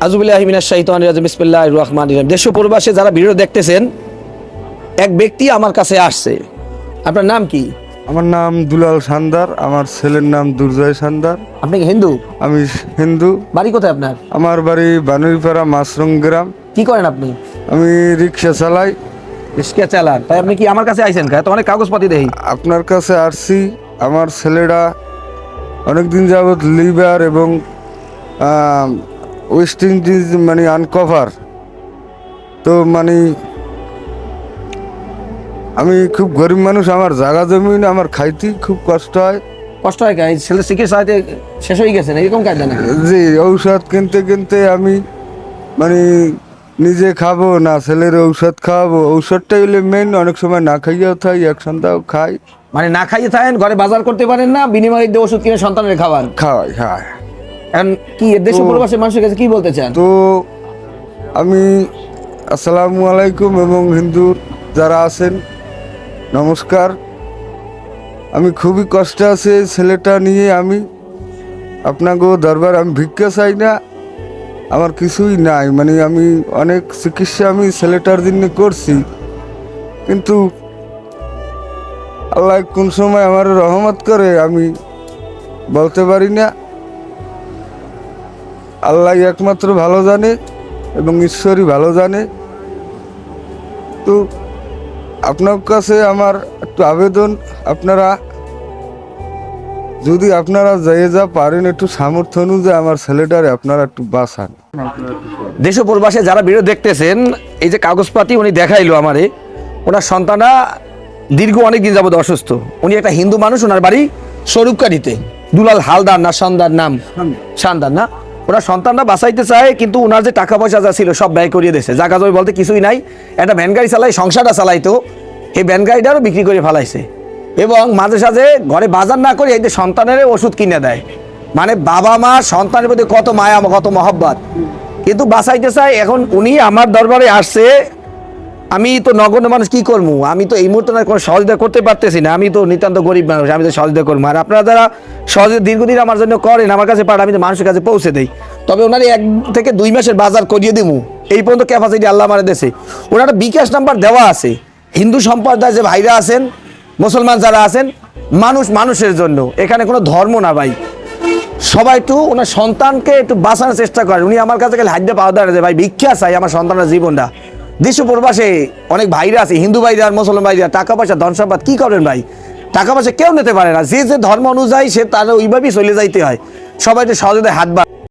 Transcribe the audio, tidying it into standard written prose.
আযুবিল্লাহি মিনাশ শাইতানির রাজিম বিসমিল্লাহির রহমানির রহিম। দেশ ও প্রবাসে যারা ভিডিও দেখতেছেন, এক ব্যক্তি আমার কাছে আসছে। আপনার নাম কি? আমার নাম দুলাল সান্দার, আমার ছেলের নাম দুর্জয় সান্দার। আপনি কি হিন্দু? আমি হিন্দু। বাড়ি কোথায় আপনার? আমার বাড়ি বানুইপাড়া মাসরুম গ্রাম। কি করেন আপনি? আমি রিক্সা চালাই। রিক্সা চালান? তাই আপনি কি আমার কাছে আইছেন? তো অনেক কাগজপাতি দেখি। আপনার কাছে আসছি। আমার ছেলেরা অনেকদিন যাবৎ লিভার এবং ওয়েস্ট ইন্ডিজ মানে আনকভার। তো মানে আমি খুব গরিব মানুষ, আমার জায়গা জমি না, আমার খাইতে খুব কষ্ট হয়। কষ্ট হয় কাজ, ছেলে চিকিৎসা হয়তো শেষ হয়ে গেছে না, এরকম কাজ জানেন? জি, ঔষধ কিনতে কিনতে আমি মানে নিজে খাবো না, ছেলের ঔষধ খাওয়াবো। ঔষধটাই হলে মেন। অনেক সময় না খাইয়েও থাই, এক সন্ধ্যাও খাই। মানে না খাইয়ে থাকেন, ঘরে বাজার করতে পারেন না, বিনিময়ে দিয়ে ওষুধ কিনে সন্তানের খাবার খাওয়াই, হ্যাঁ। এখন কি দেশ ও প্রবাসের মানুষের কাছে কি বলতে চান? তো আমি আসসালামু আলাইকুম এবং হিন্দু যারা আছেন নমস্কার। আমি খুবই কষ্টে আছি এই ছেলেটা নিয়ে। আমি আপনাকে দরবার, আমি ভিক্ষা চাই না, আমার কিছুই নাই। মানে আমি অনেক চিকিৎসা আমি ছেলেটার জন্য করছি, কিন্তু আল্লাহ কোন সময় আমার রহমত করে আমি বলতে পারি না। আল্লাহ একমাত্র ভালো জানে এবং ঈশ্বরই ভালো জানে। তো আপনার কাছে আমার একটু আবেদন, আপনারা যদি আপনারা যা পারেন একটু সামর্থ্য অনুযায়ী আমার ছেলেটারে আপনারা একটু বাঁচান। দেশ ও প্রবাসে যারা ভিডিও দেখতেছেন, এই যে কাগজপাতি উনি দেখাইলো আমারে, ওনার সন্তানরা দীর্ঘ অনেক দিন যাবত অসুস্থ। উনি একটা হিন্দু মানুষ, ওনার বাড়ি স্বরূপকারীতে। দুলাল হালদার না সন্দার নাম? সান্দার না? ওনার সন্তানরা বাঁচাইতে চায়, কিন্তু ওনার যে টাকা পয়সা যা ছিল সব ব্যয় করিয়ে দিয়েছে। জায়গা জমি বলতে কিছুই নাই। একটা ভ্যান গাড়ি চালাই, সংসারটা চালাইতো, এই ভ্যান গাড়িটারও বিক্রি করে ফেলাইছে। এবং মাঝে সাঝে ঘরে বাজার না করে এই যে সন্তানের ওষুধ কিনে দেয়। মানে বাবা মা সন্তানের প্রতি কত মায়া, কত মহব্বত, কিন্তু বাঁচাইতে চায়। এখন উনি আমার দরবারে আসছে। আমি তো নগণ্য মানুষ, কি করবো? আমি তো এই মুহূর্তে কোনো সহযোগিতা করতে পারতেছি না। আমি তো নিতান্ত গরিব মানুষ, আমি তো সহযোগিতা করবো। আর আপনারা যারা সহযোগিতা দীর্ঘদিন আমার জন্য করেন, আমার কাছে পাঠান, আমি তো মানুষের কাছে পৌঁছে দেই। তবে ওনার 1 থেকে 2 মাসের বাজার করিয়ে দিব, এই পর্যন্ত ক্যাপাসিটি আল্লাহ আমার দেশে। ওনার বিকাশ নাম্বার দেওয়া আছে। হিন্দু সম্প্রদায় যে ভাইরা আছেন, মুসলমান যারা আছেন, মানুষ মানুষের জন্য, এখানে কোনো ধর্ম না ভাই। সবাই একটু ওনার সন্তানকে একটু বাঁচানোর চেষ্টা করেন। উনি আমার কাছে খালি হাত পাওয়া দাঁড়াচ্ছে, ভাই ভিক্ষা চাই আমার সন্তানের জীবনটা। দেশ ও প্রবাসে অনেক ভাইরা আছে, হিন্দু ভাইরা আর মুসলমান ভাইরা, টাকা পয়সা ধন সম্পদ কি করবেন ভাই? টাকা পয়সা কেউ নিতে পারে না। যে যে ধর্ম অনুযায়ী সে তার ওইভাবেই চলে যাইতে হয়। সবাই একটু সহযোগিতায় হাত